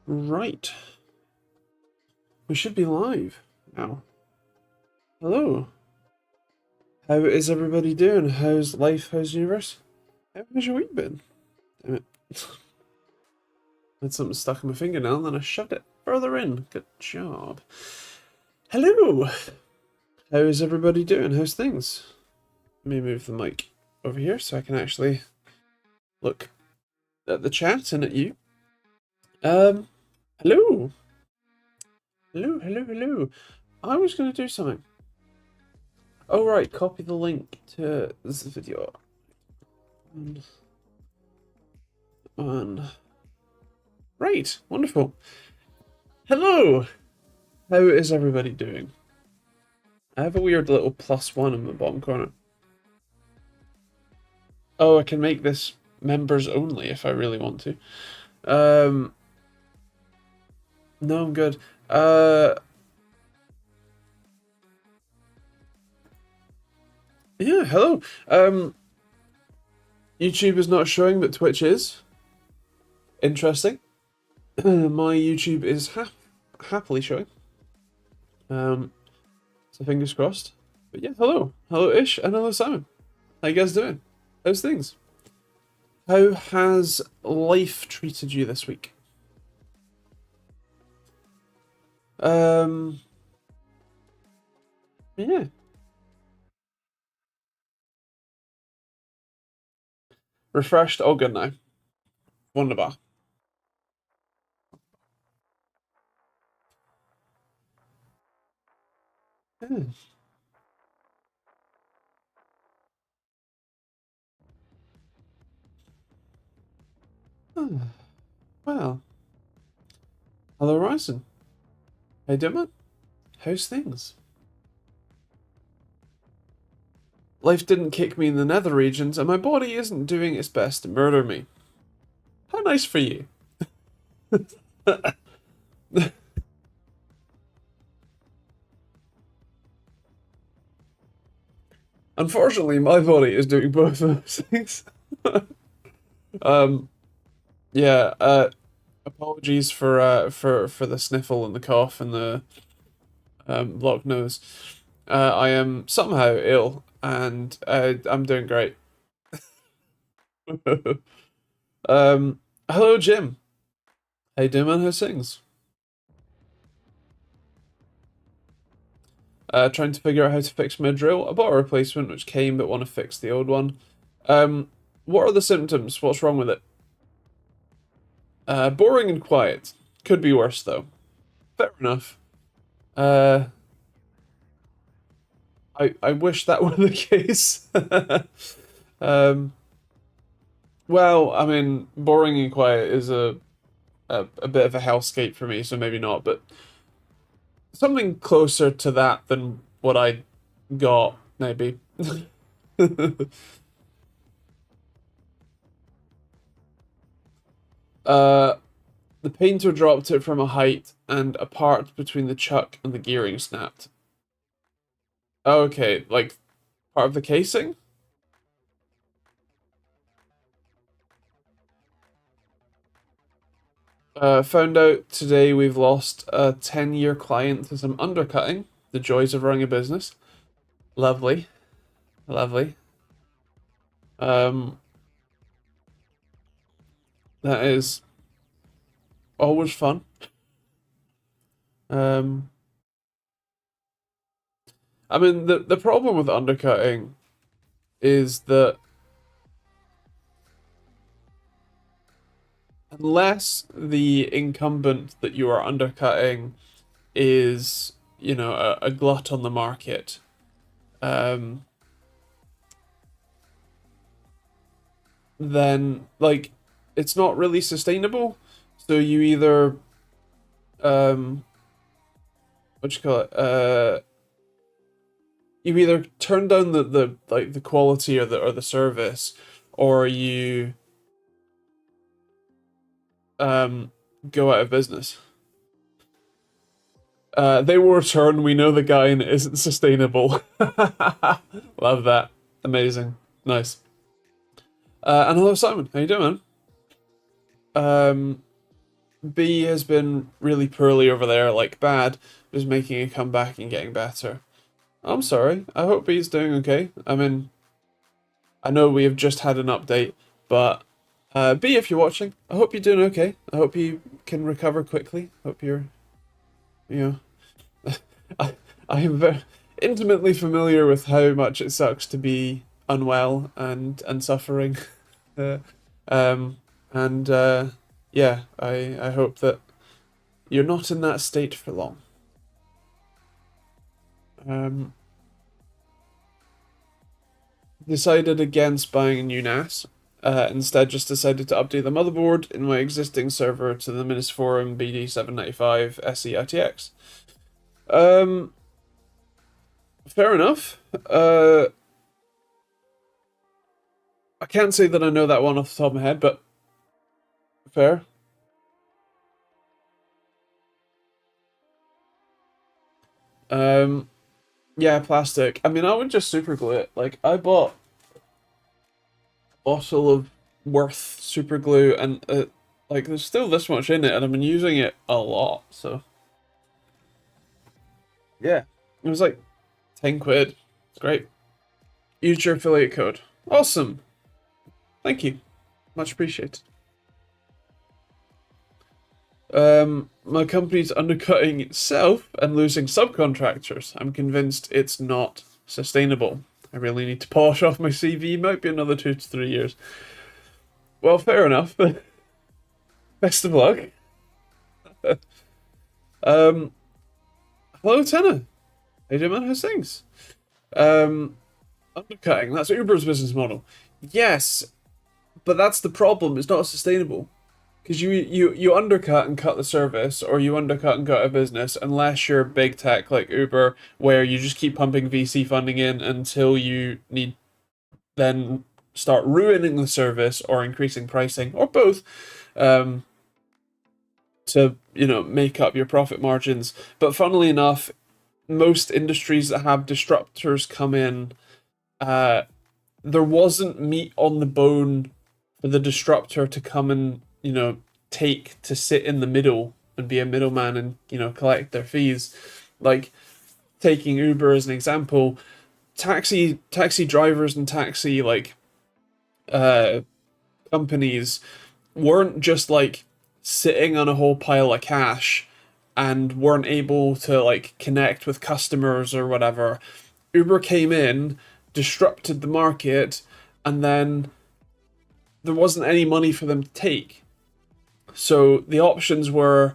Right. We should be live now. Hello. How is everybody doing? How's life? How's the universe? How has your week been? Damn it. I had something stuck in my fingernail and then I shoved it further in. Good job. Hello. How is everybody doing? How's things? Let me move the mic over here so I can actually look at the chat and at you. Hello. Hello. I was going to do something. Oh, right, copy the link to this video. Right, wonderful. Hello! How is everybody doing? I have a weird little +1 in the bottom corner. Oh, I can make this members only if I really want to. No, I'm good. Yeah, hello. YouTube is not showing, but Twitch is. Interesting. My YouTube is happily showing. So fingers crossed. But yeah, hello. Hello Ish and hello Simon. How you guys doing? How's things? How has life treated you this week? Yeah. Refreshed, all good now. Wunderbar. Yeah. Oh, well. Hello Ryzen. How you doing, man? How's things? Life didn't kick me in the nether regions, and my body isn't doing its best to murder me. How nice for you. Unfortunately, my body is doing both of those things. Yeah, apologies for the sniffle and the cough and the blocked nose. I am somehow ill, and I'm doing great. Hello, Jim. How you doing, man? How's things? Trying to figure out how to fix my drill. I bought a replacement which came, but want to fix the old one. What are the symptoms? What's wrong with it? Boring and quiet. Could be worse though. Fair enough. I wish that were the case. Well, I mean, boring and quiet is a bit of a hellscape for me, so maybe not, but something closer to that than what I got, maybe. uh, the painter dropped it from a height, and a part between the chuck and the gearing snapped. Okay, like part of the casing? Found out today we've lost a 10-year client to some undercutting. The joys of running a business. Lovely. Lovely. Um, that is always fun. Um, I mean, the problem with undercutting is that unless the incumbent that you are undercutting is, you know, a glut on the market, um, then like it's not really sustainable. So you either what you call it? You either turn down the like the quality or the service, or you go out of business. They will return. We know the guy and it isn't sustainable. Love that. Amazing. Nice. And hello, Simon. How you doing, man? B has been really poorly over there, like bad, is making a comeback and getting better. I'm sorry. I hope B's doing okay. I mean, I know we have just had an update, but B, if you're watching, I hope you're doing okay. I hope you can recover quickly. Hope you're, you know, I am very intimately familiar with how much it sucks to be unwell and suffering. Uh, um, and yeah, I hope that you're not in that state for long. Um, decided against buying a new NAS. Instead, just decided to update the motherboard in my existing server to the Minisforum BD795 SE-ITX. Fair enough. I can't say that I know that one off the top of my head, but fair. Yeah, plastic. I mean, I would just super glue it. Like, I bought a bottle of Worth super glue, and like, there's still this much in it, and I've been using it a lot. So yeah, it was like 10 quid. It's great. Use your affiliate code. Awesome. Thank you. Much appreciated. My company's undercutting itself and losing subcontractors. I'm convinced it's not sustainable. I really need to polish off my CV. Might be another 2 to 3 years. Well, fair enough. Best of luck. Hello, Tenna. How you doing, man? How's things? Undercutting. That's Uber's business model. Yes, but that's the problem. It's not sustainable. Because you undercut and cut the service, or you undercut and cut a business, unless you're big tech like Uber, where you just keep pumping VC funding in until you need then start ruining the service or increasing pricing, or both, to make up your profit margins. But funnily enough, most industries that have disruptors come in, there wasn't meat on the bone for the disruptor to come and take to sit in the middle and be a middleman and collect their fees. Like, taking Uber as an example, taxi drivers and taxi companies weren't just like sitting on a whole pile of cash and weren't able to like connect with customers or whatever. Uber came in, disrupted the market, and then there wasn't any money for them to take. So the options were,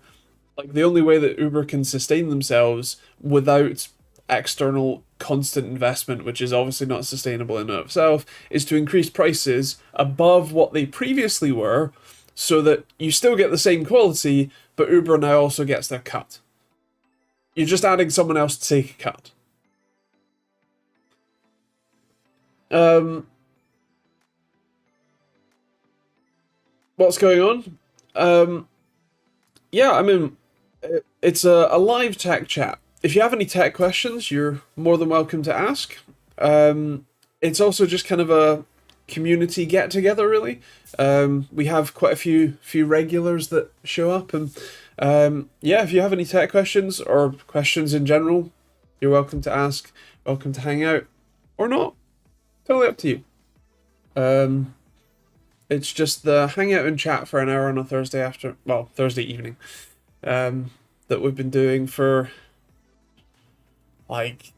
like, the only way that Uber can sustain themselves without external constant investment, which is obviously not sustainable in and of itself, is to increase prices above what they previously were, so that you still get the same quality, but Uber now also gets their cut. You're just adding someone else to take a cut. What's going on? Yeah, I mean, it's a live tech chat. If you have any tech questions, you're more than welcome to ask. It's also just kind of a community get together, really. We have quite a few regulars that show up, and yeah, if you have any tech questions or questions in general, you're welcome to ask, welcome to hang out, or not. Totally up to you. It's just the hangout and chat for an hour on a Thursday evening, that we've been doing for like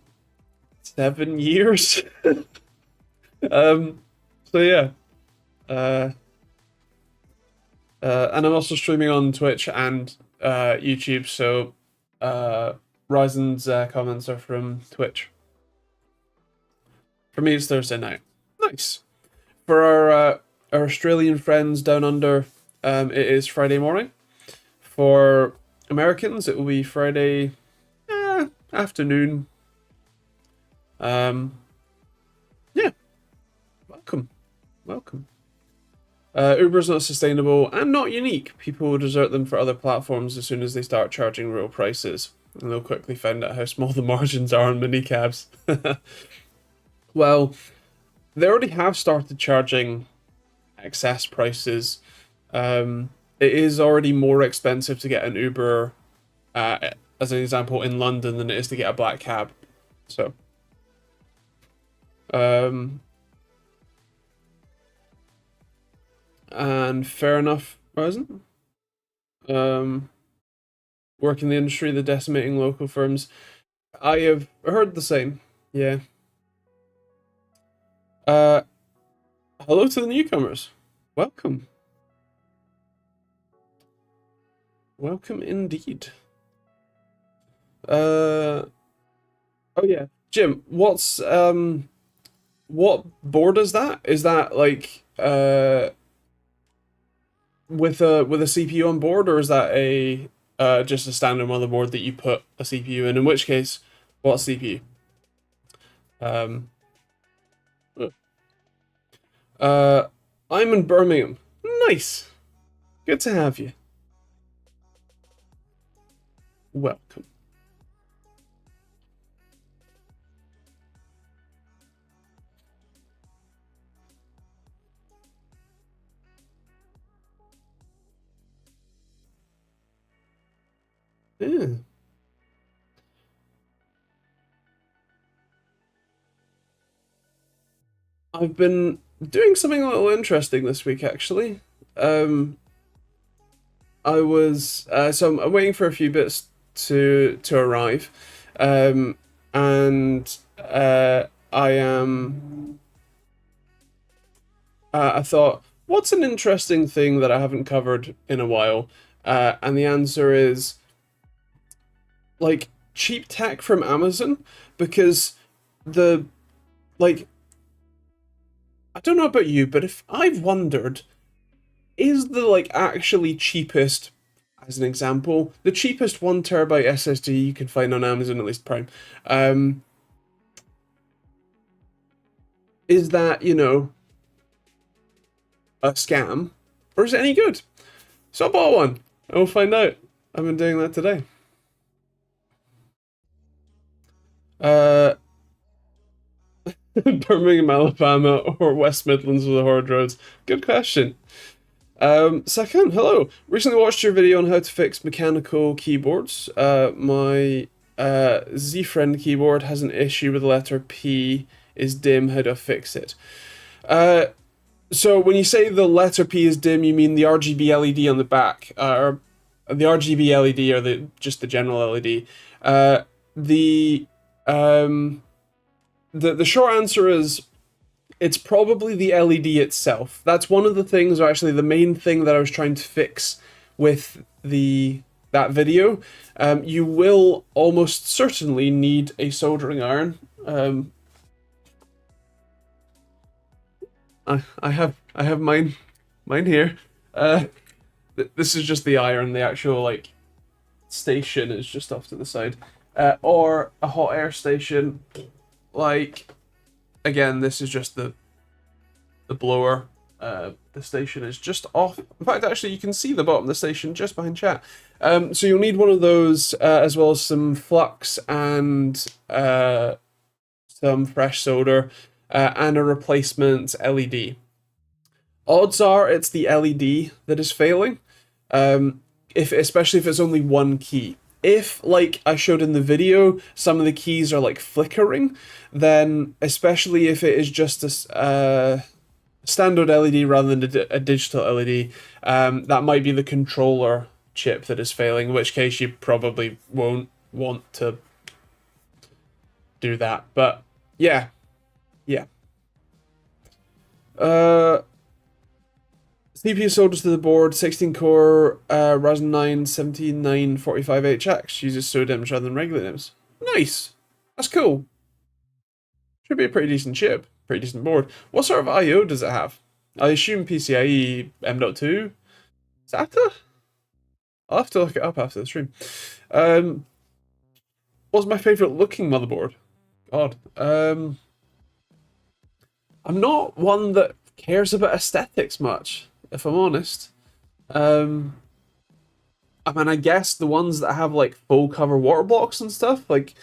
7 years. So yeah, and I'm also streaming on Twitch and YouTube. So Ryzen's comments are from Twitch. For me, it's Thursday night. Nice. For our Australian friends down under, it is Friday morning. For Americans, it will be Friday afternoon. Yeah, welcome. Uber's not sustainable and not unique. People will desert them for other platforms as soon as they start charging real prices, and they'll quickly find out how small the margins are on minicabs. Well, they already have started charging excess prices. it is already more expensive to get an Uber, as an example, in London than it is to get a black cab. So, and fair enough, wasn't? Work in the industry, the decimating local firms. I have heard the same. Yeah. Hello to the newcomers. Welcome. Welcome indeed. Oh yeah, Jim. What board is that? Is that like with a CPU on board, or is that a just a standard motherboard that you put a CPU in? In which case, what CPU? I'm in Birmingham. Nice. Good to have you. Welcome. Yeah. I've been doing something a little interesting this week, actually. I was so I'm waiting for a few bits to arrive, and I am. I thought, what's an interesting thing that I haven't covered in a while? And the answer is like cheap tech from Amazon, because the like I don't know about you, but if I've wondered, is the like actually cheapest, as an example, the cheapest 1 TB SSD you can find on Amazon, at least Prime, is that, you know, a scam, or is it any good? So I bought one, and we'll find out. I've been doing that today. Birmingham, Alabama, or West Midlands with the hard roads? Good question. Second, hello. Recently watched your video on how to fix mechanical keyboards. My Z-Friend keyboard has an issue with the letter P is dim. How do I fix it? So when you say the letter P is dim, you mean the RGB LED on the back, or the RGB LED, or just the general LED. The short answer is it's probably the LED itself. That's one of the things, or actually the main thing that I was trying to fix with that video. You will almost certainly need a soldering iron. I have mine here. This is just the iron. The actual like station is just off to the side, or a hot air station. Like, again, this is just the blower. The station is just off. In fact, actually, you can see the bottom of the station just behind chat. So you'll need one of those, as well as some flux and some fresh solder, and a replacement LED. Odds are it's the LED that is failing, especially if it's only one key. If, like I showed in the video, some of the keys are like flickering, then especially if it is just a standard LED rather than a digital LED, that might be the controller chip that is failing, in which case you probably won't want to do that. But yeah. CPU solders to the board, 16-core Ryzen 9 17945HX, uses SODIMMs rather than regular DIMMs. Nice! That's cool. Should be a pretty decent chip, pretty decent board. What sort of I/O does it have? I assume PCIe M.2? SATA? I'll have to look it up after the stream. What's my favourite looking motherboard? God. I'm not one that cares about aesthetics much, if I'm honest. I mean, I guess the ones that have like full cover water blocks and stuff, like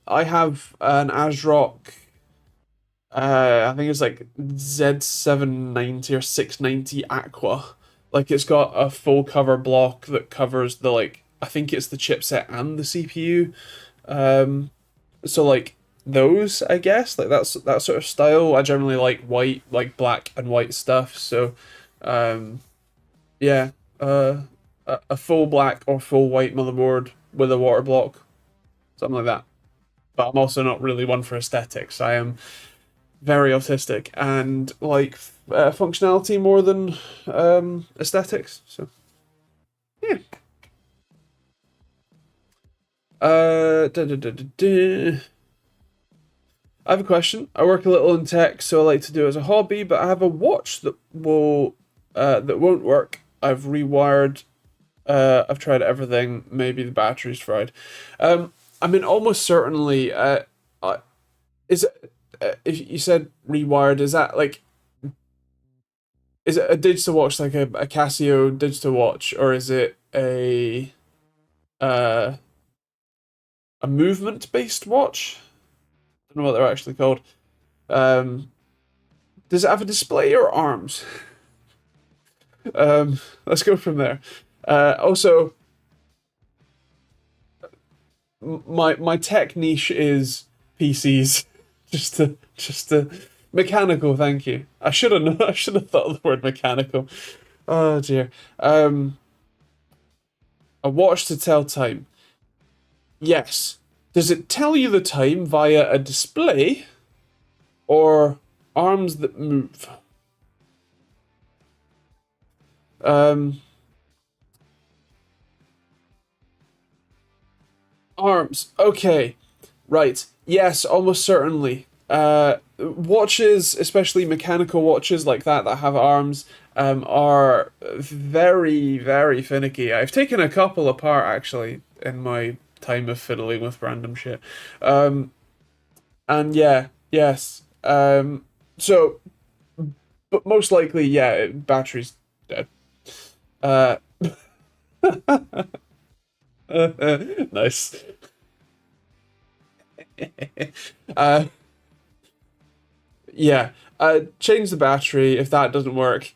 I have an ASRock, I think it's like Z790 or 690 Aqua, Like it's got a full cover block that covers the like I think it's the chipset and the CPU. So like those, I guess, like that's that sort of style. I generally like white, like black and white stuff. So, um, yeah, a full black or full white motherboard with a water block, something like that. But I'm also not really one for aesthetics. I am very autistic and like functionality more than aesthetics. So yeah. I have a question. I work a little in tech, so I like to do it as a hobby, but I have a watch that won't work. I've rewired. I've tried everything. Maybe the battery's fried. I mean, almost certainly. Uh, is it? If you said rewired, is that like? Is it a digital watch like a Casio digital watch, or is it uh a movement based watch? I don't know what they're actually called. Um, does it have a display or arms? Let's go from there. Also, my tech niche is PCs. just to mechanical. Thank you. I should have I should have thought of the word mechanical. Oh dear. A watch to tell time. Yes. Does it tell you the time via a display or arms that move? Um, Arms. Okay. Right. Yes, almost certainly. Watches, especially mechanical watches like that have arms, are very, very finicky. I've taken a couple apart actually in my time of fiddling with random shit. And yeah, yes. So, but most likely, yeah, battery's dead. Uh, nice. uh, yeah. Change the battery. If that doesn't work,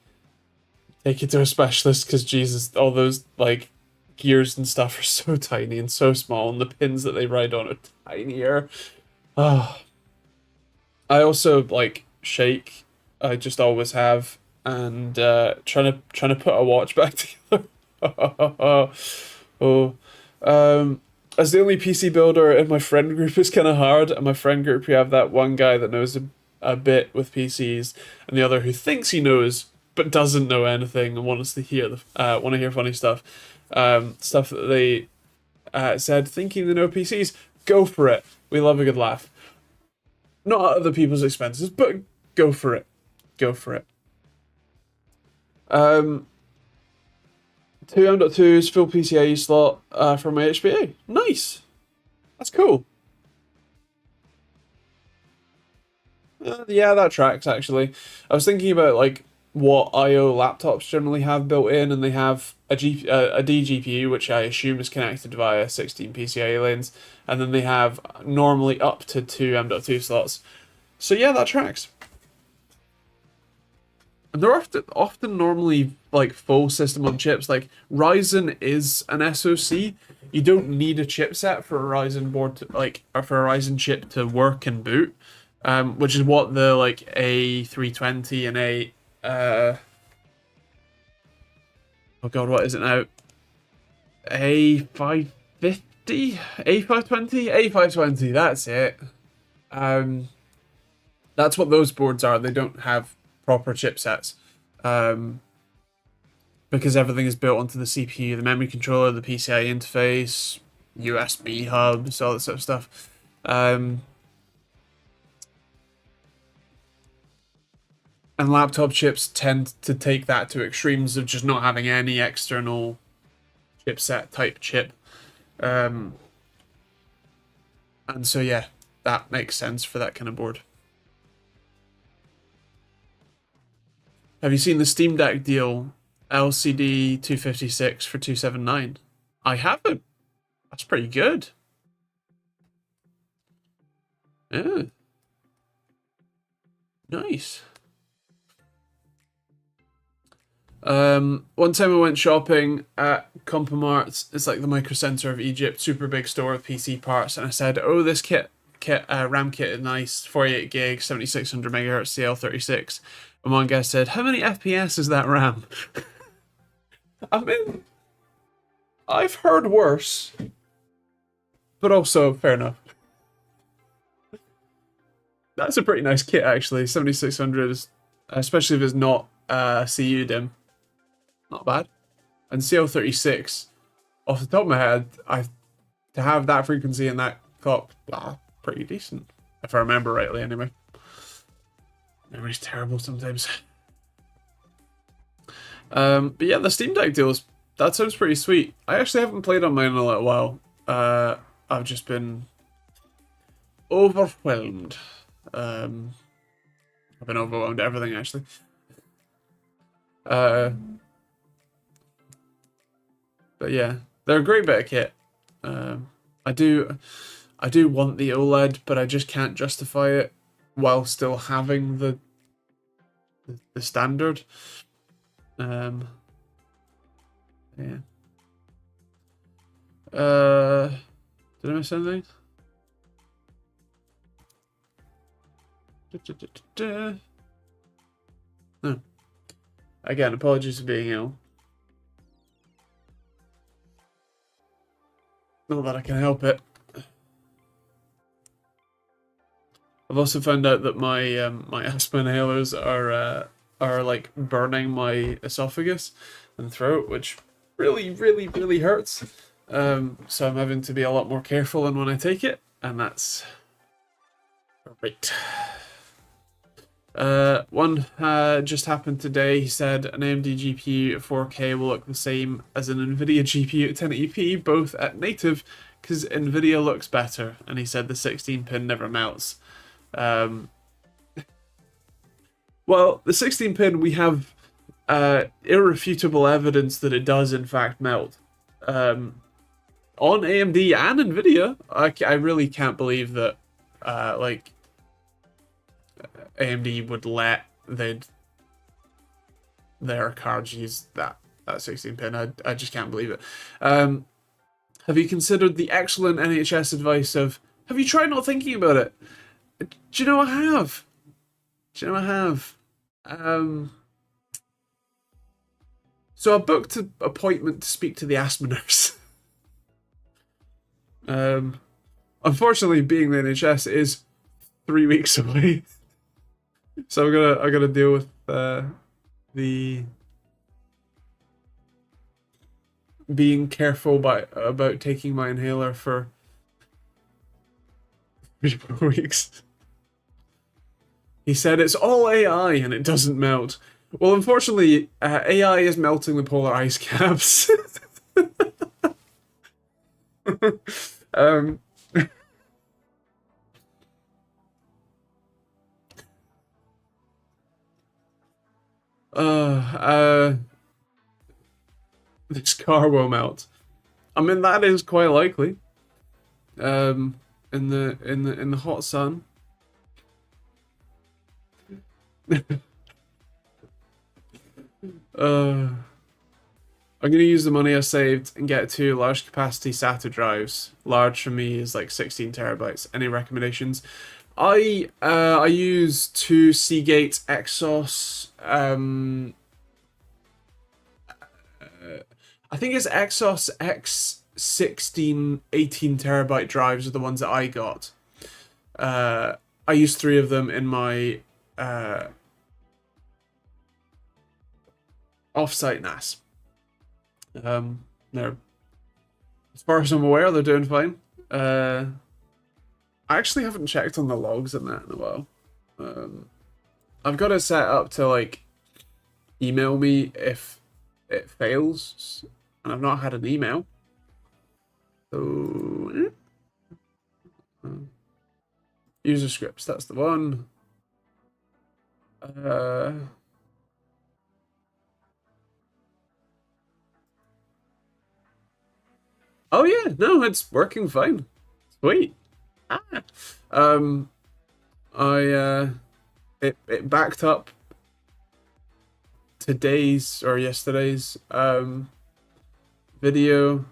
take it to a specialist because Jesus, all those like gears and stuff are so tiny and so small, and the pins that they ride on are tinier. Ah, I also like shake. I just always have, and trying to put a watch back together. Oh, as the only PC builder in my friend group is kind of hard. And my friend group, we have that one guy that knows a bit with PCs, and the other who thinks he knows but doesn't know anything and wants to hear want to hear funny stuff, stuff that they said thinking they know PCs. Go for it. We love a good laugh. Not at other people's expenses, but go for it. Go for it. Um, two M.2's full PCIe slot from my HPA. Nice. That's cool. Yeah, that tracks actually. I was thinking about like what I/O laptops generally have built in, and they have a DGPU, which I assume is connected via 16 PCIe lanes, and then they have normally up to two M.2 slots. So yeah, that tracks. And they're often normally like full system on chips. Like Ryzen is an SoC. You don't need a chipset for a Ryzen board to, like or for a Ryzen chip to work and boot. Which is what the like A320 and oh god, what is it now? A550? A520? A520, that's it. Um that's what those boards are. They don't have proper chipsets. Um because everything is built onto the CPU, the memory controller, the PCI interface, USB hubs, all that sort of stuff. And laptop chips tend to take that to extremes of just not having any external chipset type chip. Um, and so, yeah, that makes sense for that kind of board. Have you seen the Steam Deck deal? LCD 256 for 279. I haven't. That's pretty good. Yeah, nice. One time I went shopping at Compomart. It's like the micro center of Egypt, super big store with PC parts, and I said, "Oh, this RAM kit is nice, 48 gig, 7600 megahertz, CL36." And one guy said, "How many FPS is that RAM?" I mean, I've heard worse, but also fair enough. That's a pretty nice kit actually. 7600 is, especially if it's not CU DIMM, not bad. And CL36, off the top of my head, to have that frequency and that clock, pretty decent, if I remember rightly. Anyway, memory's terrible sometimes. But yeah, the Steam Deck deals, that sounds pretty sweet. I actually haven't played on mine in a little while. I've just been overwhelmed. I've been overwhelmed at everything actually. But yeah, they're a great bit of kit. I do want the OLED, but I just can't justify it while still having the standard. Yeah. Did I miss anything? No. Again, apologies for being ill. Not that I can help it. I've also found out that my my asthma inhalers are like burning my esophagus and throat, which really hurts. So I'm having to be a lot more careful in when I take it, and that's great. One just happened today. He said an AMD GPU at 4K will look the same as an NVIDIA GPU at 1080p, both at native, because NVIDIA looks better. And he said the 16-pin never melts. Well, the 16-pin, we have irrefutable evidence that it does in fact melt. On AMD and NVIDIA, I really can't believe that like AMD would let their cards use that 16-pin. I just can't believe it. Have you considered the excellent NHS advice of, have you tried not thinking about it? Do you know I have? Do you know I have? So I booked an appointment to speak to the asthma nurse. Unfortunately, being the NHS is 3 weeks away. So I'm gonna deal with the being careful about taking my inhaler for 3 more weeks. He said it's all AI and it doesn't melt. Well, unfortunately, AI is melting the polar ice caps. This car will melt. I mean, that is quite likely. In the hot sun. I'm gonna use the money I saved and get 2 large capacity SATA drives. Large for me is like 16 terabytes. Any recommendations? I use 2 Seagate Exos. I think it's Exos X16 18 terabyte drives are the ones that I got. I used 3 of them in my offsite NAS. They're, as far as I'm aware, they're doing fine. I actually haven't checked on the logs in that in a while. I've got it set up to like email me if it fails, and I've not had an email. So user scripts, that's the one. Oh yeah, no, it's working fine. Sweet. It backed up today's or yesterday's video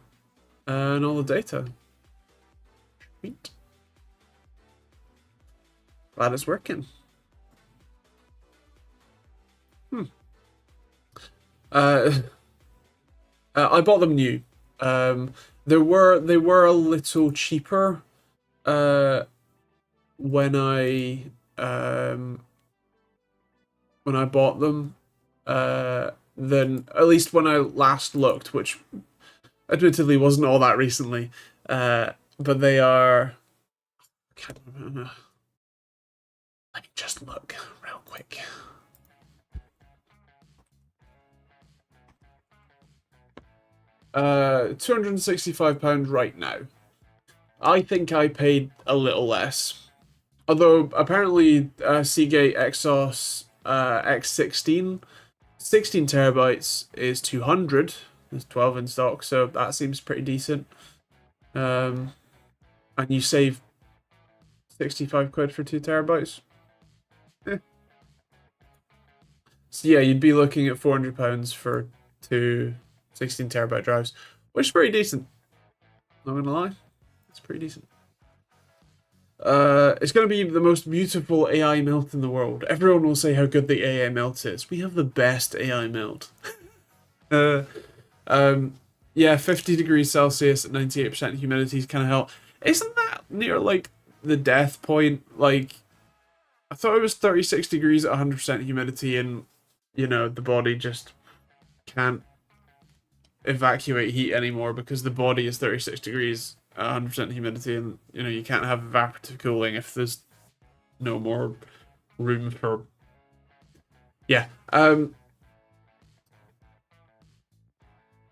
and all the data. Sweet. Glad it's working. I bought them new. They were a little cheaper when I bought them than at least when I last looked, which admittedly wasn't all that recently. But they are. I can't remember. Let me just look real quick. £265 right now. I think I paid a little less. Although apparently Seagate Exos X16 16 terabytes is 200. There's 12 in stock, so that seems pretty decent. And you save 65 quid for 2 terabytes. So yeah, you'd be looking at £400 for two 16 terabyte drives, which is pretty decent. Not gonna lie, it's pretty decent. It's gonna be the most beautiful AI melt in the world. Everyone will say how good the AI melt is. We have the best AI melt. Yeah, 50 degrees Celsius at 98% humidity is kind of hell. Isn't that near like the death point? Like, I thought it was 36 degrees at 100% humidity, and you know the body just can't evacuate heat anymore because the body is 36 degrees at 100% humidity, and you know you can't have evaporative cooling if there's no more room for. Yeah.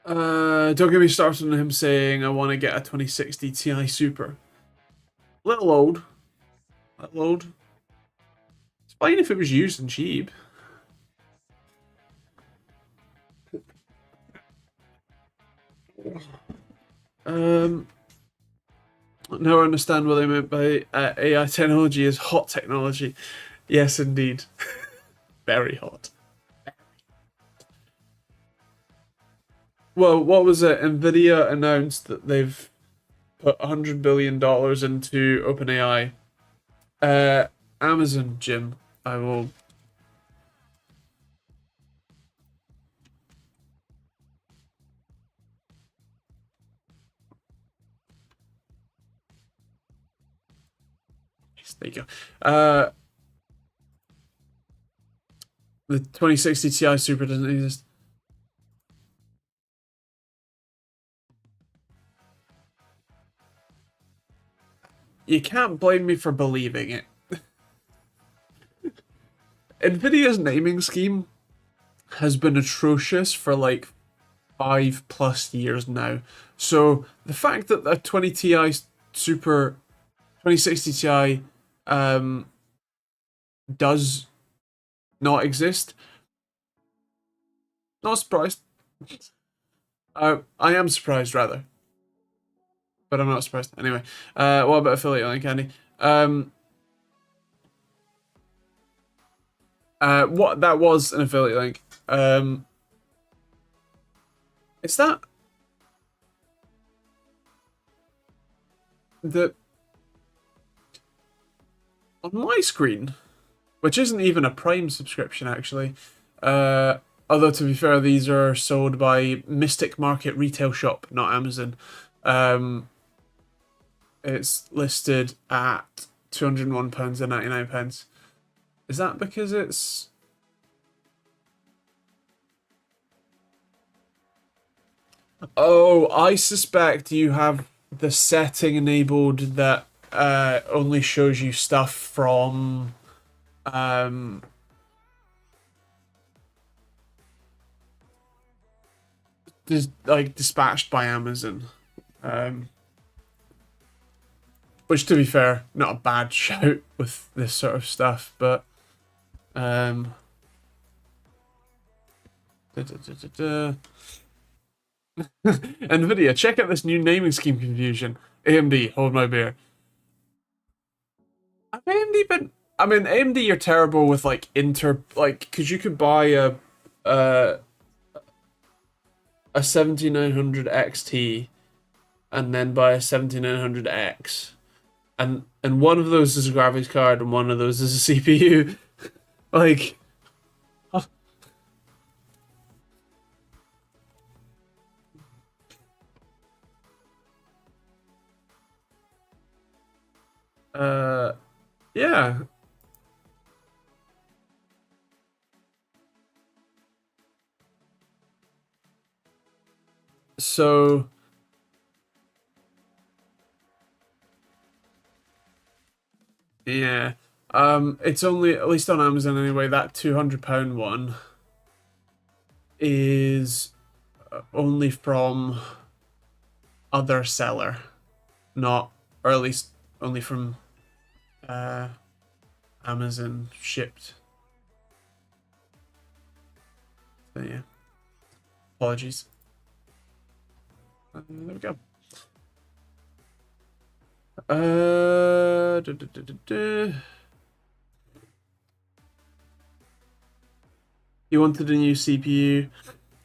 Don't get me started on him saying I want to get a 2060 Ti Super. Little old. Little old. It's fine if it was used and cheap. Now I understand what they meant by AI technology is hot technology. Yes, indeed. Very hot. Well, what was it? Nvidia announced that they've put $100 billion into OpenAI. Amazon, Jim. I will. There you go. The 2060 Ti Super doesn't exist. You can't blame me for believing it. Nvidia's naming scheme has been atrocious for like 5+ years now. So the fact that the 20 Ti Super 2060 Ti does not exist, not surprised. I am surprised rather, but I'm not surprised. Anyway, what about affiliate link, Andy? What that was an affiliate link. Is that the on my screen, which isn't even a Prime subscription actually. Although to be fair, these are sold by Mystic Market Retail Shop, not Amazon. It's listed at £201.99. Is that because it's? Oh, I suspect you have the setting enabled that only shows you stuff from like dispatched by Amazon. Which, to be fair, not a bad shout with this sort of stuff, but Nvidia, check out this new naming scheme confusion. AMD, hold my beer. Have AMD been? I mean, AMD are terrible with like because you could buy a a 7900 XT and then buy a 7900X, and one of those is a graphics card and one of those is a CPU. Like, yeah. So yeah, it's only, at least on Amazon anyway, that £200 one is only from other seller, not, or at least only from uh Amazon shipped. So yeah, apologies. There we go. Duh, duh, duh, duh, duh. He wanted a new CPU,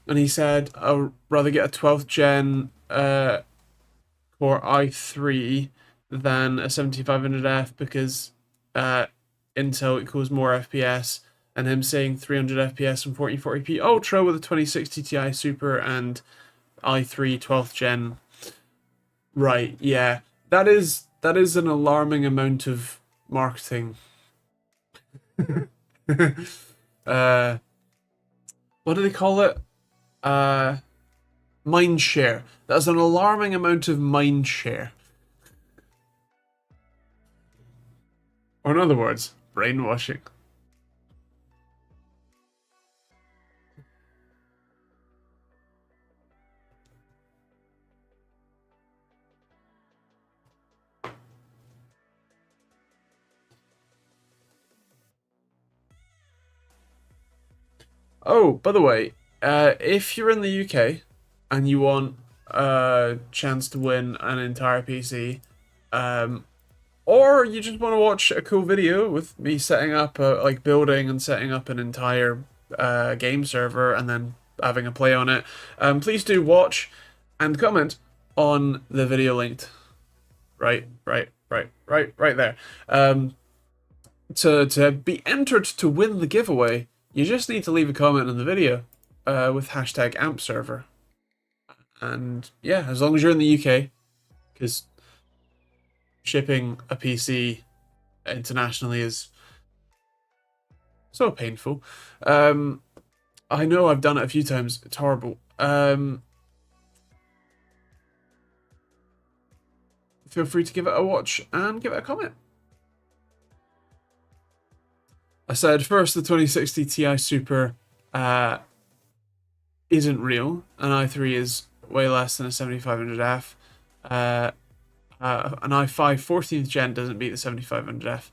and he said, "I'd rather get a 12th gen Core i3 than a 7500F because Intel equals more FPS." And him saying 300 FPS and 1440p Ultra with a 2060 Ti Super and i3 12th gen. Right, yeah. That is an alarming amount of marketing. uh what do they call it? Mind share. That's an alarming amount of mind share. Or in other words, brainwashing. Oh, by the way, if you're in the UK and you want a chance to win an entire PC, or you just want to watch a cool video with me setting up like building and setting up an entire game server and then having a play on it, please do watch and comment on the video linked right there. To be entered to win the giveaway, you just need to leave a comment on the video with hashtag #AmpServer. And yeah, as long as you're in the UK, because shipping a PC internationally is so painful. I know I've done it a few times. It's horrible. Feel free to give it a watch and give it a comment. I said first, the 2060 Ti Super isn't real. An i3 is way less than a 7500F. An i5 14th gen doesn't beat the 7500F.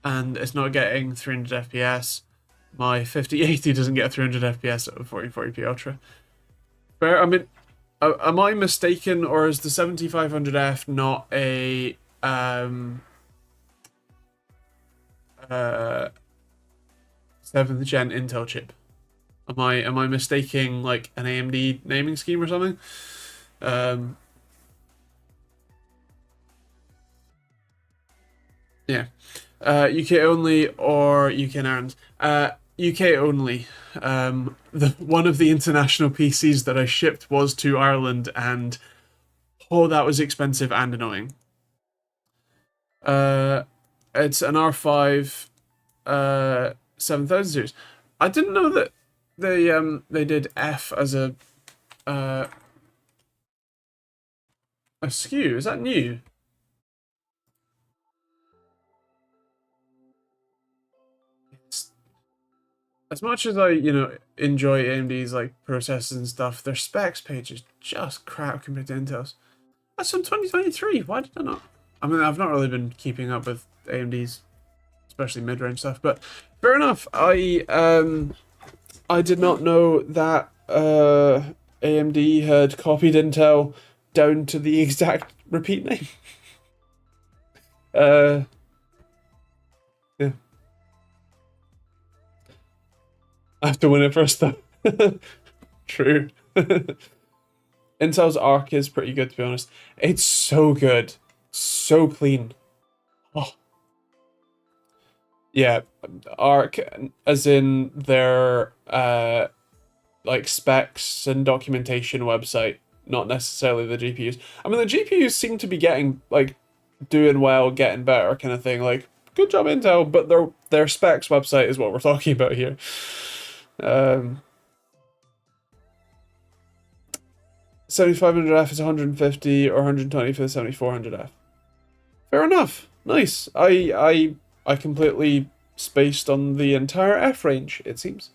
And it's not getting 300 FPS. My 5080 doesn't get 300 FPS at 1440p Ultra. Fair. I mean, am I mistaken, or is the 7500F not a 7th gen Intel chip? Am I mistaking like an AMD naming scheme or something? Yeah. UK only or UK and Ireland? UK only. One of the international PCs that I shipped was to Ireland, and oh, that was expensive and annoying. It's an R5 7000 series. I didn't know that they did F as a SKU. Is that new? As much as I, enjoy AMD's like processors and stuff, their specs page is just crap compared to Intel's. That's from 2023. Why did I not? I mean, I've not really been keeping up with AMD's, especially mid-range stuff. But fair enough. I did not know that AMD had copied Intel down to the exact repeat name. Yeah. I have to win it first, though. True. Intel's Arc is pretty good, to be honest. It's so good. So clean. Oh. Yeah, Arc, as in their like specs and documentation website, not necessarily the GPUs. I mean, the GPUs seem to be getting like doing well, getting better, kind of thing. Like, good job, Intel, but their specs website is what we're talking about here. 7500F is 150 or 120 for the 7400F. Fair enough. Nice. I completely spaced on the entire F range, it seems.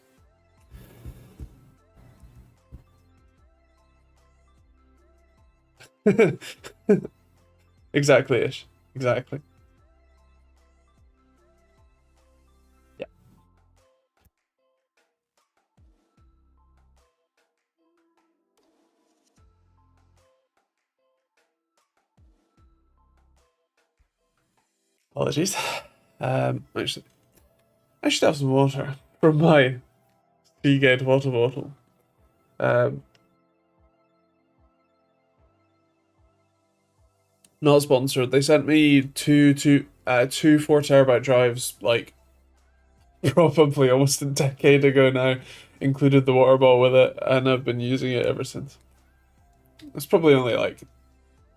Exactly-ish. Exactly. Yeah. Apologies. I should have some water from my Seagate water bottle. Not sponsored. They sent me two 4 terabyte drives, like probably almost a decade ago now. Included the water bottle with it, and I've been using it ever since. It's probably only like,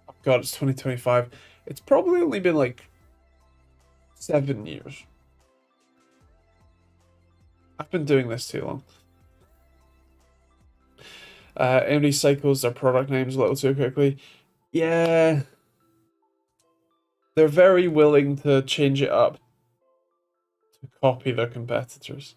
oh God, it's 2025. It's probably only been like 7 years. I've been doing this too long. AMD cycles their product names a little too quickly. Yeah. They're very willing to change it up to copy their competitors.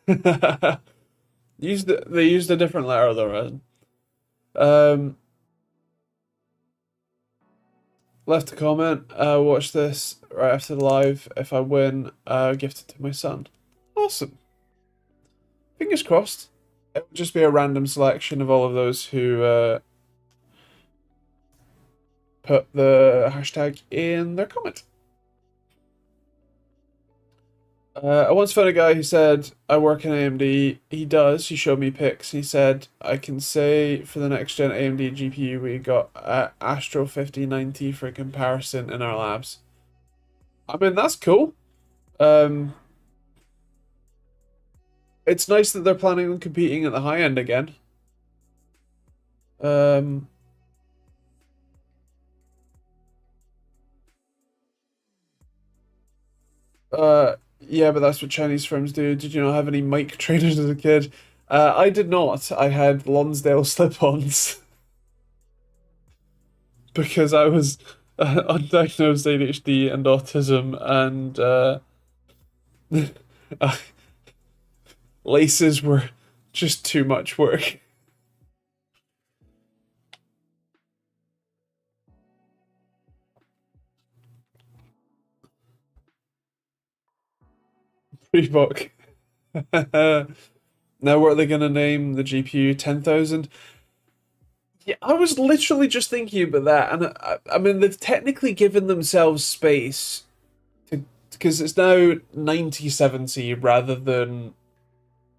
They used a different letter though, right? Left a comment. Watch this right after the live. If I win, gift it to my son. Awesome. Fingers crossed. It would just be a random selection of all of those who put the hashtag in their comment. I once found a guy who said, I work in AMD. He does. He showed me pics. He said, I can say for the next gen AMD GPU, we got Astro 5090 for comparison in our labs. I mean, that's cool. It's nice that they're planning on competing at the high end again. Yeah, but that's what Chinese firms do. Did you not have any mic trainers as a kid? I did not. I had Lonsdale slip-ons because I was undiagnosed ADHD and autism, and uh, laces were just too much work. Reebok. Now, what are they gonna name the GPU? 10,000? Yeah, I was literally just thinking about that, and I mean, they've technically given themselves space to, because it's now 9070 rather than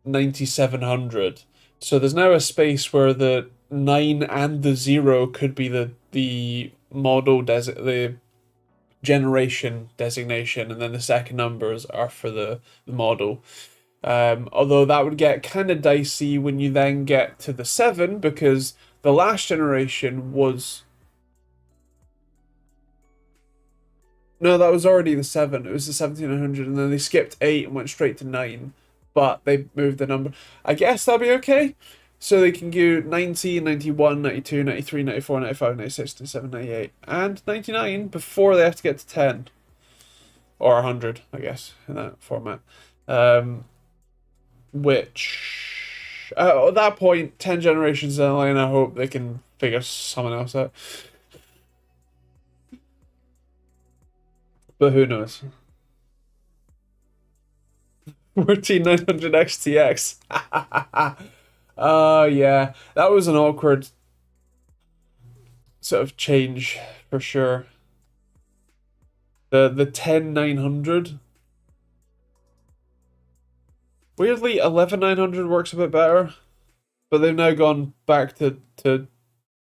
9700. So there's now a space where the 9 and the 0 could be the the generation designation, and then the second numbers are for the model. Although that would get kind of dicey when you then get to the 7, because the last generation was... No, that was already the 7. It was the 1700, and then they skipped 8 and went straight to 9. But they moved the number. I guess that'll be okay. So they can do 90, 91, 92, 93, 94, 95, 96, 97, 98, and 99 before they have to get to 10. Or 100, I guess, in that format. Which, at that point, 10 generations down the line, I hope they can figure something else out. But who knows? 14900 XTX. Yeah, that was an awkward sort of change for sure. The 10900. Weirdly, 11900 works a bit better, but they've now gone back to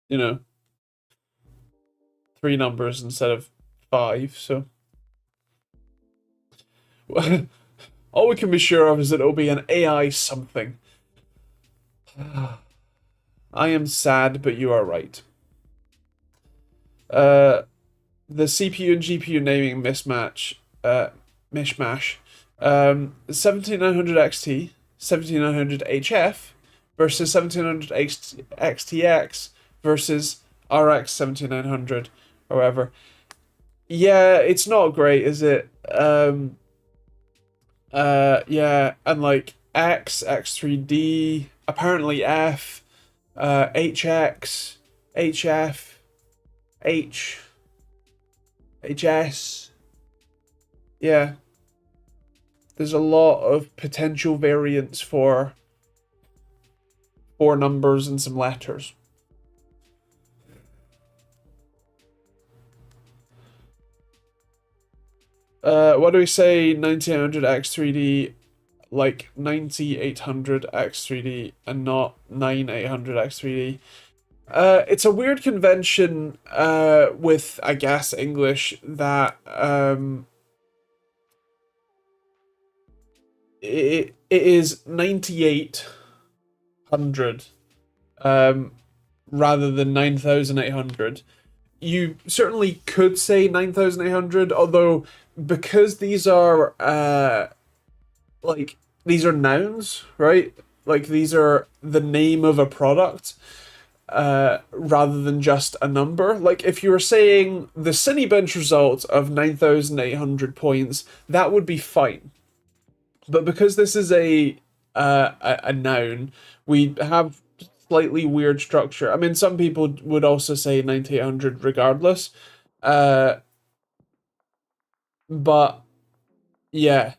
you know, three numbers instead of five. So all we can be sure of is that it'll be an AI something. I am sad, but you are right. The CPU and GPU naming mishmash. 17900 XT, 17900 HF versus 1700 XTX versus RX 7900, however. Yeah, it's not great, is it? Yeah, and like X3D, apparently F, HX, HF, HS. Yeah. There's a lot of potential variants for four numbers and some letters. What do we say? 9800 X3D, like 9800 X3D, and not 9800 X3D. It's a weird convention with, I guess, English that it is 9800 rather than 9800. You certainly could say 9800, although because these are like these are nouns, right? Like these are the name of a product rather than just a number. Like if you were saying the Cinebench result of 9800 points, that would be fine. But because this is a noun, we have slightly weird structure. I mean, some people would also say 9800 regardless. But yeah.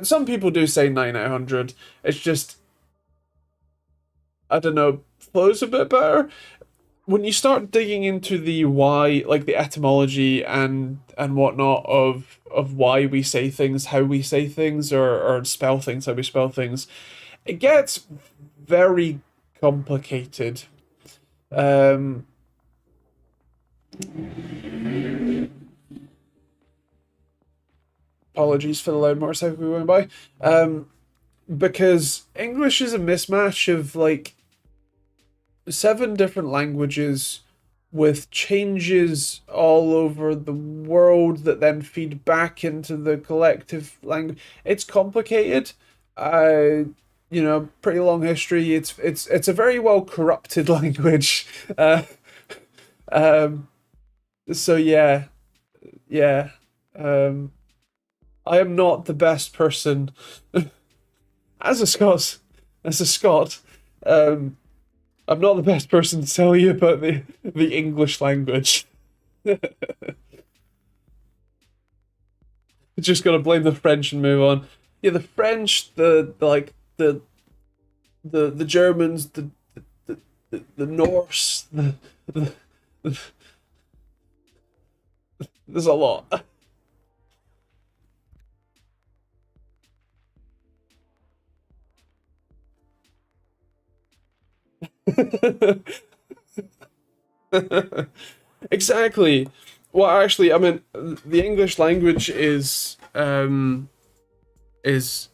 Some people do say 9800. It's just, I don't know, flows a bit better. When you start digging into the why, like the etymology and whatnot of why we say things, how we say things, or spell things, how we spell things, it gets very complicated. Apologies for the loud motorcycle going by. Because English is a mismatch of like 7 different languages with changes all over the world that then feed back into the collective language. It's complicated. Pretty long history. It's a very well corrupted language. So yeah, yeah. I am not the best person as a Scot. I'm not the best person to tell you about the English language. Just gotta blame the French and move on. Yeah, the French, the Germans, the Norse, there's a lot. Exactly. Well, actually, I mean, the English language is is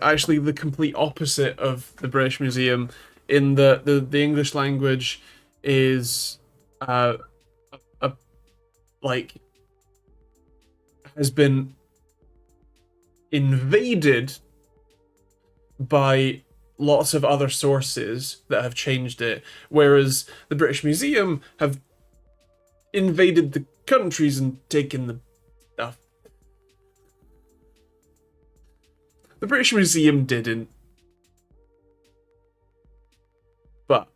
actually the complete opposite of the British Museum. In the English language is a like has been invaded by lots of other sources that have changed it, whereas the British Museum have invaded the countries and taken the stuff. The British Museum didn't. But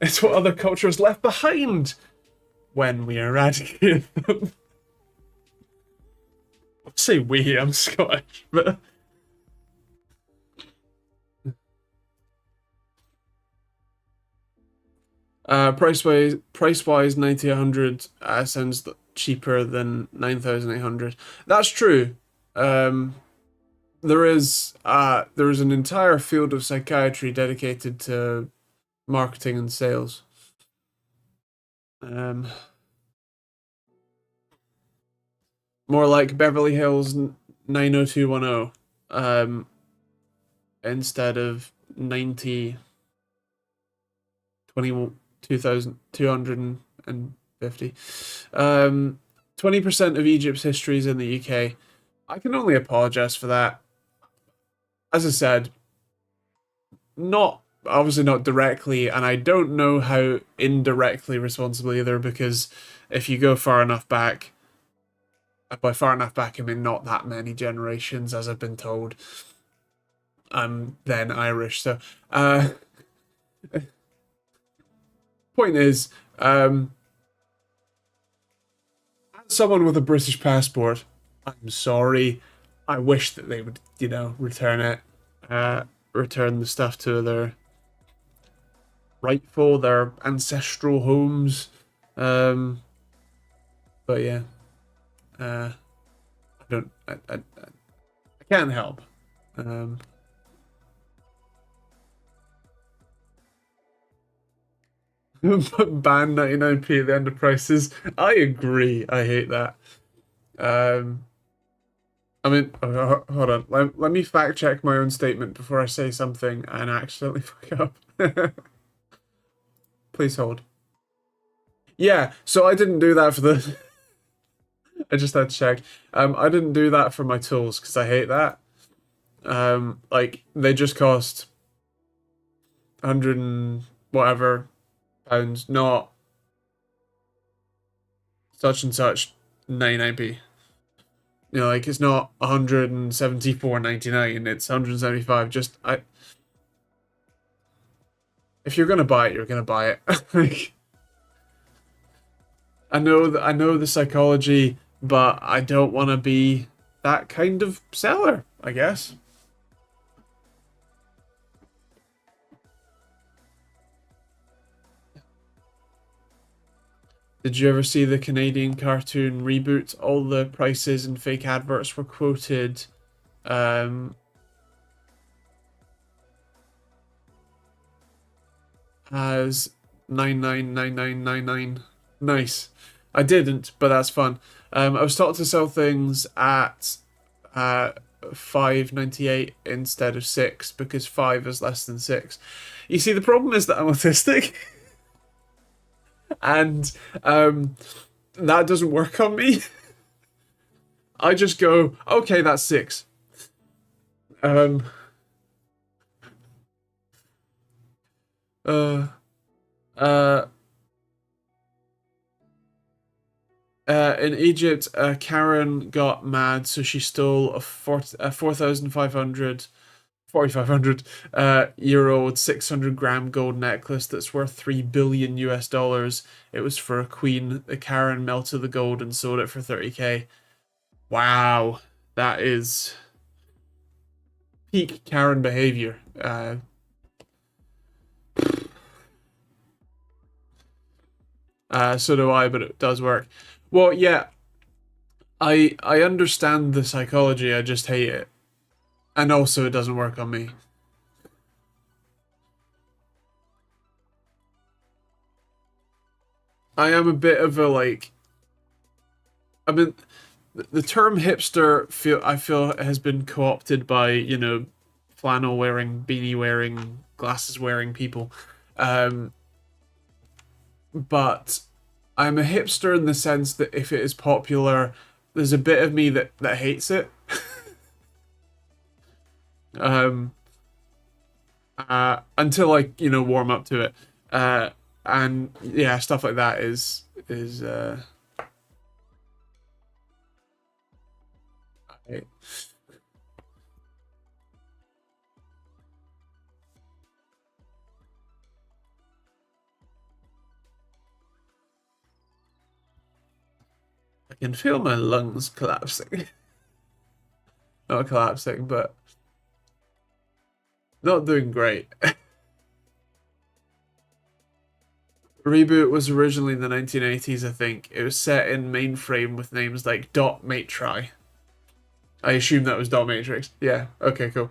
It's what other cultures left behind when we eradicate them. I say we, I'm Scottish, but price wise 90-100 sounds cheaper than 9,800. That's true. Um, there is an entire field of psychiatry dedicated to marketing and sales. More like Beverly Hills 90210 instead of 90 22,250. 20% of Egypt's history is in the UK. I can only apologize for that. As I said, not obviously not directly, and I don't know how indirectly responsible either, because if you go far enough back, by far enough back I mean not that many generations, as I've been told, I'm then Irish. So point is, as someone with a British passport, I'm sorry. I wish that they would, return it, return the stuff to their ancestral homes. But yeah, I don't, I can't help. Ban 99p at the end of prices. I agree. I hate that. I mean, hold on. Let me fact check my own statement before I say something and accidentally fuck up. Please hold. Yeah, so I didn't do that for the. I just had to check. I didn't do that for my tools because I hate that. Like they just cost 100 and whatever pounds, not such and such 99p. Like it's not 174.99. It's 175. Just if you're gonna buy it, you're gonna buy it. Like, I know the psychology, but I don't want to be that kind of seller, I guess. Did you ever see the Canadian cartoon reboot? All the prices and fake adverts were quoted. As 999999. Nice. I didn't, but that's fun. I was taught to sell things at 5.98 instead of 6 because 5 is less than 6. You see, the problem is that I'm autistic, and that doesn't work on me. I just go, okay, that's 6. Um. Uh. Uh. In Egypt, Karen got mad, so she stole a 4,500, 4,500 year old 600-gram gold necklace that's worth 3 billion US dollars. It was for a queen. The Karen melted the gold and sold it for 30k. Wow, that is peak Karen behavior. So do I, but it does work. Well, yeah, I understand the psychology. I just hate it, and also it doesn't work on me. I am a bit of a like. I mean, the term hipster I feel has been co-opted by flannel wearing, beanie wearing, glasses wearing people, but I'm a hipster in the sense that if it is popular, there's a bit of me that hates it. um, until I warm up to it, and yeah, stuff like that is I can feel my lungs collapsing. Not collapsing, but not doing great. Reboot was originally in the 1980s, I think. It was set in mainframe with names like Dot Matri. I assume that was Dot Matrix. Yeah, okay, cool.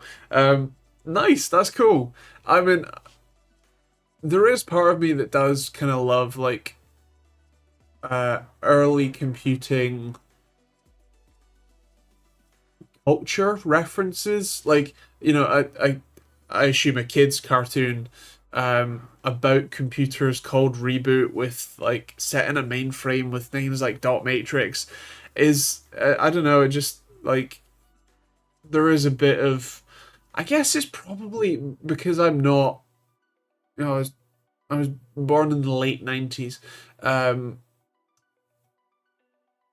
Nice, that's cool. I mean, there is part of me that does kind of love, like, early computing culture references. Like, I assume a kid's cartoon about computers called Reboot with like set in a mainframe with names like Dot Matrix is I don't know, it just like there is a bit of I guess it's probably because I'm not I was born in the late 90s. Um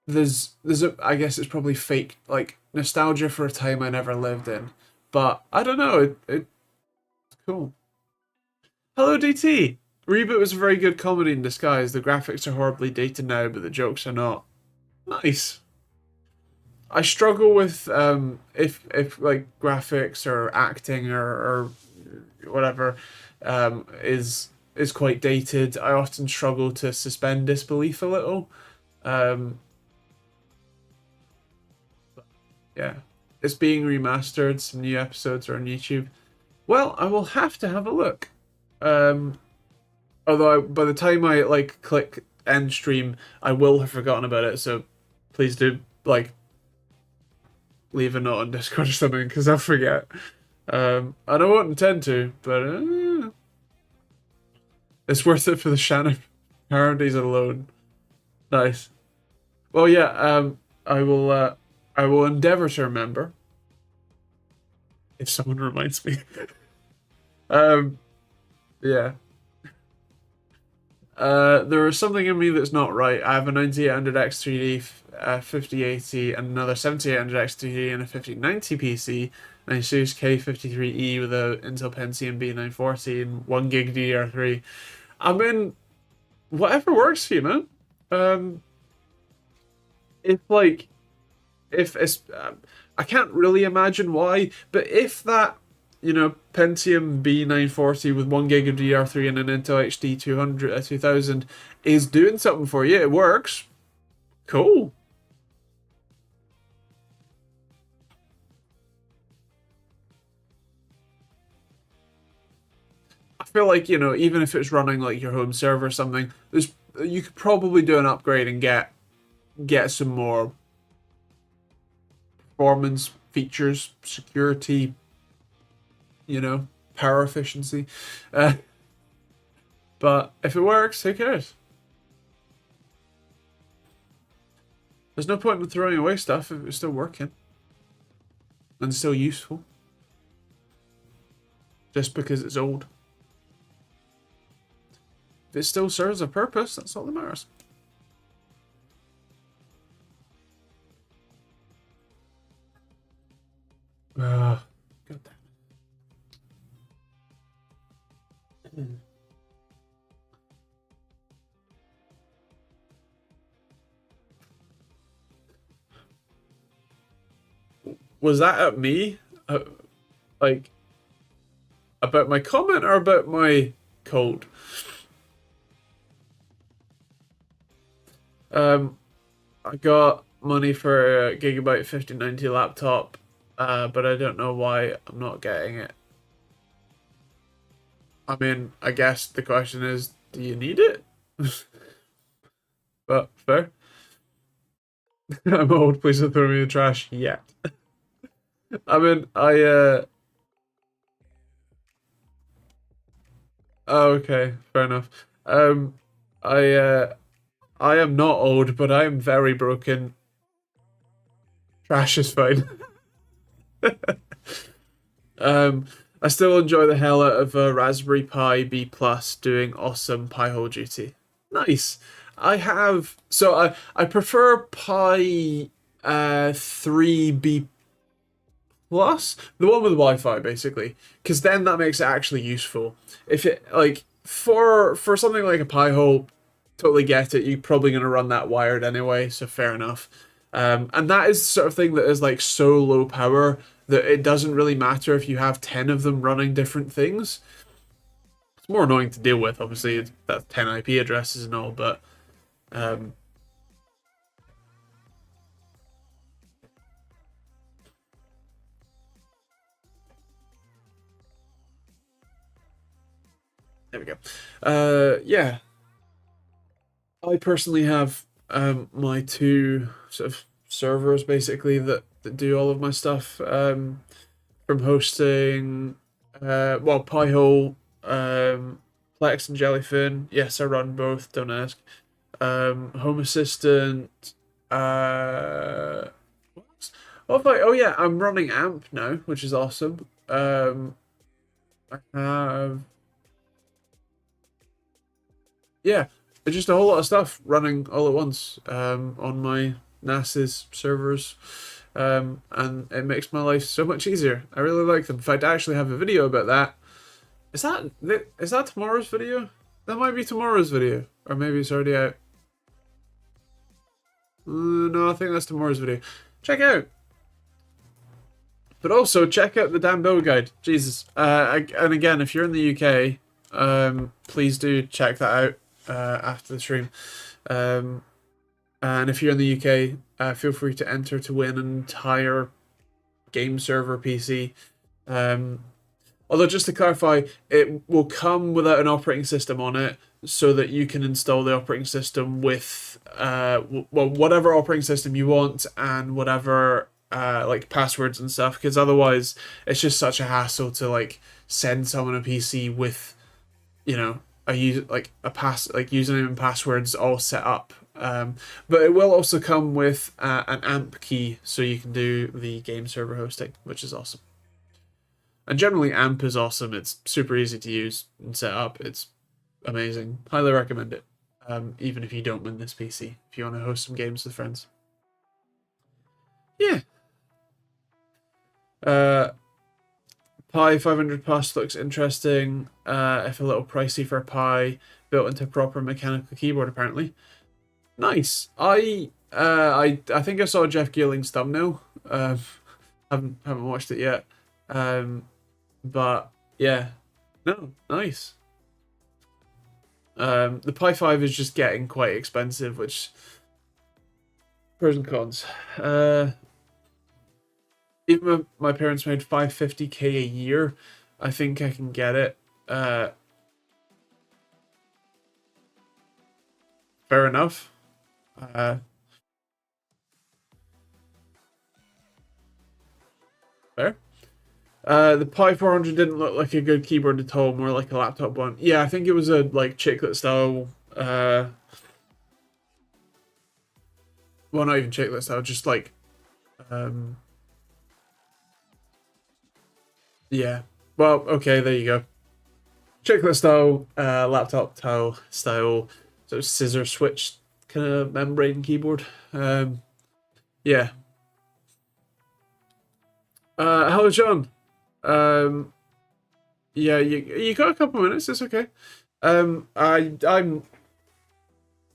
there's a I guess it's probably fake like nostalgia for a time I never lived in. But I don't know, it's cool. Hello, DT. Reboot was a very good comedy in disguise. The graphics are horribly dated now, but the jokes are not. Nice. I struggle with if like graphics or acting or whatever is quite dated. I often struggle to suspend disbelief a little. Um, yeah, it's being remastered. Some new episodes are on YouTube. Well, I will have to have a look. Um, Although by the time I like click end stream, I will have forgotten about it. So please do like leave a note on Discord or something because I'll forget. And I won't intend to, but it's worth it for the Shannon parodies alone. Nice. Well, yeah. I will. I will endeavor to remember if someone reminds me. um. Yeah. There is something in me that's not right. I have a 9800X 3D, 5080, and another 7800X 3D and a 5090 PC, and a Series K53E with a Intel Pentium B940 and 1 gig DDR3. I mean, whatever works for you, man. Um, if like, if it's, I can't really imagine why, but if that Pentium B940 with 1 gig of DDR3 and an Intel HD 2000 is doing something for you. It works. Cool. I feel like, even if it's running like your home server or something, you could probably do an upgrade and get some more performance features, security, power efficiency. Uh, but if it works, who cares? There's no point in throwing away stuff if it's still working and still useful. Just because it's old. If it still serves a purpose, that's all that matters. God damn. Was that at me? Like, about my comment or about my code? I got money for a Gigabyte 5090 laptop, but I don't know why I'm not getting it. I mean, I guess the question is, do you need it? But fair. I'm old, please don't throw me in the trash yet. I mean, oh, okay, fair enough. I I am not old, but I am very broken. Trash is fine. um, I still enjoy the hell out of a Raspberry Pi B Plus doing awesome Pi hole duty. Nice. I prefer Pi 3B Plus, the one with Wi-Fi basically, because then that makes it actually useful. If it like for something like a Pi hole totally get it. You're probably going to run that wired anyway, so fair enough. And that is the sort of thing that is like so low power that it doesn't really matter if you have 10 of them running different things. It's more annoying to deal with, obviously, that's 10 IP addresses and all, but there we go. Yeah. I personally have my two sort of servers basically that do all of my stuff from hosting well Pi-hole, Plex and Jellyfin. Yes, I run both, don't ask. Home Assistant, what else? Oh yeah, I'm running AMP now, which is awesome. I have, yeah, just a whole lot of stuff running all at once on my NAS's servers, and it makes my life so much easier. I really like them. In fact, I actually have a video about that. Is that tomorrow's video? That might be tomorrow's video, or maybe it's already out. No, I think that's tomorrow's video. Check out. But also check out the damn build guide. Jesus. And again, if you're in the UK, please do check that out after the stream. And if you're in the UK, feel free to enter to win an entire game server PC. Although, just to clarify, it will come without an operating system on it, so that you can install the operating system with well, whatever operating system you want and whatever like passwords and stuff. Because otherwise, it's just such a hassle to like send someone a PC with, you know, a username and passwords all set up. But it will also come with an AMP key, so you can do the game server hosting, which is awesome. And generally, AMP is awesome. It's super easy to use and set up. It's amazing. Highly recommend it. Even if you don't win this PC, if you want to host some games with friends. Yeah. Pi 500 Plus looks interesting. If a little pricey for a Pi, built into a proper mechanical keyboard, apparently. Nice. I think I saw Jeff Geeling's thumbnail. Haven't watched it yet. But yeah, no, nice. The Pi 5 is just getting quite expensive, which pros and cons. Even my parents made $550K a year, I think I can get it. Fair enough. Fair. The Pi 400 didn't look like a good keyboard at all, more like a laptop one. Yeah, I think it was a like chiclet style. Well, not even chiclet style, just like, yeah. Well, okay, there you go. Chiclet style, laptop style, sort of scissor switch kind of membrane keyboard. Yeah. Hello, John. Yeah, you got a couple minutes. It's okay. I'm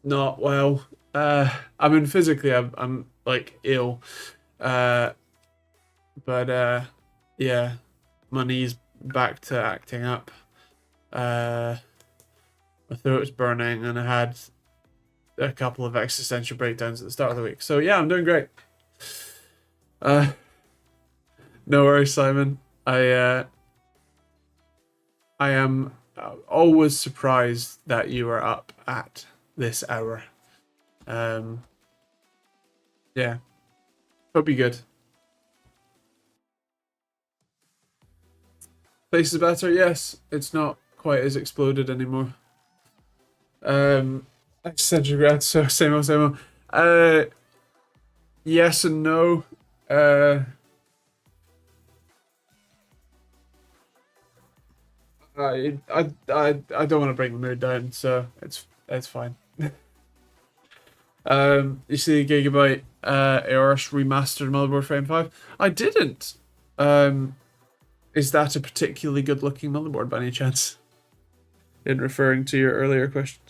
not well. I mean, physically, I'm like ill. But yeah, my knee's back to acting up. My throat's burning, and I had a couple of existential breakdowns at the start of the week. So yeah, I'm doing great. No worries, Simon. I am always surprised that you are up at this hour. Yeah. Hope you're good. Place is better? Yes. It's not quite as exploded anymore. Existential grad, so same old. Yes and no. I don't want to bring the mood down, so it's fine. You see the Gigabyte Aorus remastered motherboard frame 5? I didn't. Is that a particularly good looking motherboard by any chance? In referring to your earlier question.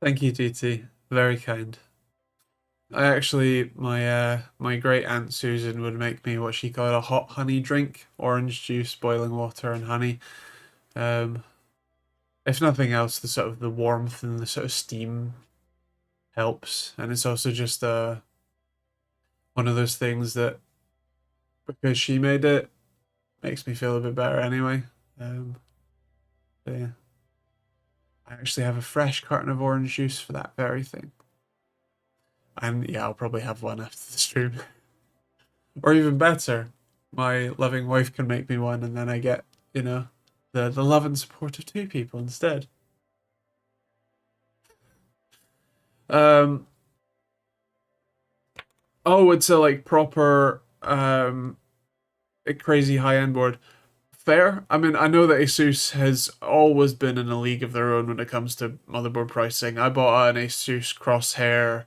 Thank you, TT. Very kind. I actually, my great aunt Susan would make me what she called a hot honey drink: orange juice, boiling water, and honey. Um, if nothing else, the sort of the warmth and the sort of steam helps, and it's also just one of those things that because she made it makes me feel a bit better anyway. But yeah, I actually have a fresh carton of orange juice for that very thing. And yeah, I'll probably have one after the stream. Or even better, my loving wife can make me one, and then I get, the love and support of two people instead. Oh, it's a like proper a crazy high-end board. Fair. I mean, I know that Asus has always been in a league of their own when it comes to motherboard pricing. I bought an Asus Crosshair.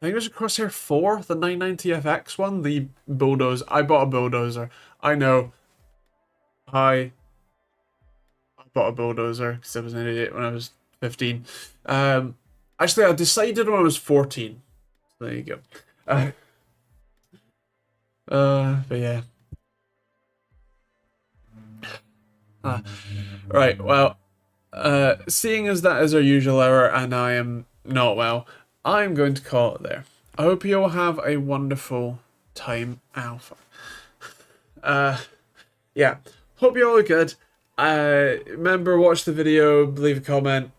I think it was a Crosshair 4, the 990FX one, the bulldozer. I bought a bulldozer. I know. I bought a bulldozer because I was an idiot when I was 15. Actually, I decided when I was 14. So there you go. But yeah. Right, well, seeing as that is our usual hour and I am not well, I'm going to call it there. I hope you all have a wonderful time, Alpha. Yeah, hope you all are good. Remember, watch the video, leave a comment.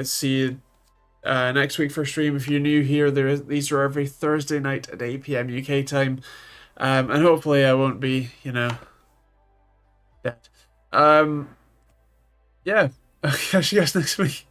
See you next week for a stream. If you're new here, these are every Thursday night at 8 p.m. UK time. And hopefully I won't be, dead. Yeah, I'll catch you guys next week.